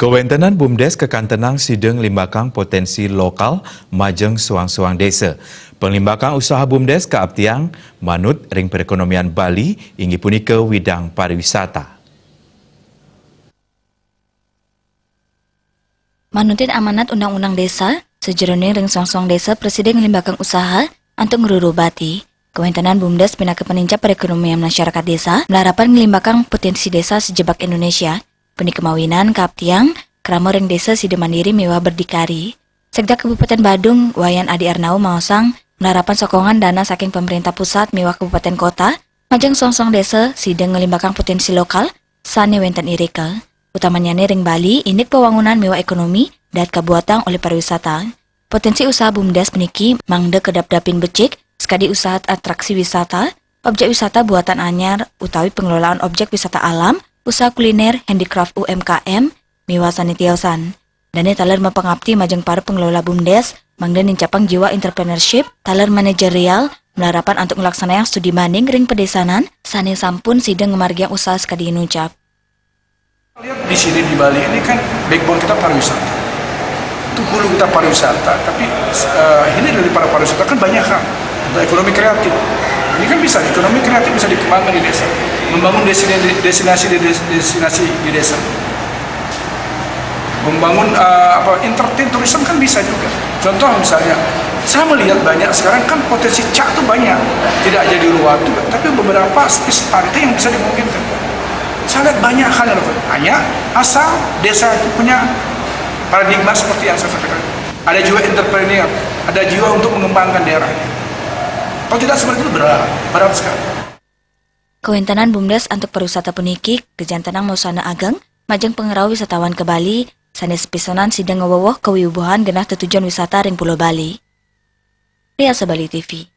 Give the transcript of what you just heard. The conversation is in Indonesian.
Kewentenan BUMDes Kekantenang Sideng limbakang potensi lokal majeng suang-suang desa. Penglimbakang usaha BUMDes ke Aptiang manut ring perekonomian Bali ingin punika widang pariwisata. Manutin amanat Undang-Undang Desa, sejeroning ring suang-suang desa Presiden limbakang usaha untuk ngerurubati. Kewentenan BUMDes pina ke peninca perekonomian masyarakat desa, melarapan ngelimbakang potensi desa sejebak Indonesia. Peni kemawinan Kaptiang, krama ring desa Side Mandiri mewah berdikari. Sekda Kabupaten Badung, Wayan Adi Arnau maosang, melarapan sokongan dana saking pemerintah pusat mewah kabupaten kota, majang song-song desa Side ngelimbakang potensi lokal, sane wenten irika. Utamanya ring Bali, inik pewangunan mewah ekonomi, dan kabuatan oleh pariwisata. Potensi usaha BUMDes peniki, mangde kedap-dapin becik, sekadi usaha atraksi wisata, objek wisata buatan anyar, utawi pengelolaan objek wisata alam, usaha kuliner, handicraft UMKM, miwa sanitiosan. Dane taler mapangapti majeng para pengelola BUMDes, mangda nincapang jiwa entrepreneurship, taler manajerial, melarapan untuk melaksanakan studi banding ring pedesanan, sane sampun sidang ngemargiang usaha sekadi nucap. Lihat di sini di Bali ini kan backbone kita pariwisata. Itu hulu kita pariwisata, tapi ini dari para pariwisata kan banyak kan. Untuk ekonomi kreatif. Ini kan bisa, ekonomi kreatif bisa dikembangkan di desa. Membangun destinasi di desa. Membangun entertain tourism kan bisa juga. Contoh misalnya, saya melihat banyak sekarang kan potensi cak tuh banyak. Tidak jadi Uluwatu, tapi beberapa spesies pantai yang bisa dimungkinkan. Saya lihat banyak hal yang lakukan. Hanya asal desa itu punya paradigma seperti yang saya sampaikan. Ada jiwa entrepreneur, ada jiwa untuk mengembangkan daerahnya. Kalau tidak seperti itu berat sekali. Kewentenan BUMDes untuk pariwisata puniki, kejantanang mausana agang, majeng pengerau wisatawan ke Bali, sanes pisanan sidang ngewowoh kewibuhan genah tujuan wisata ring Pulau Bali. Ria Bali TV.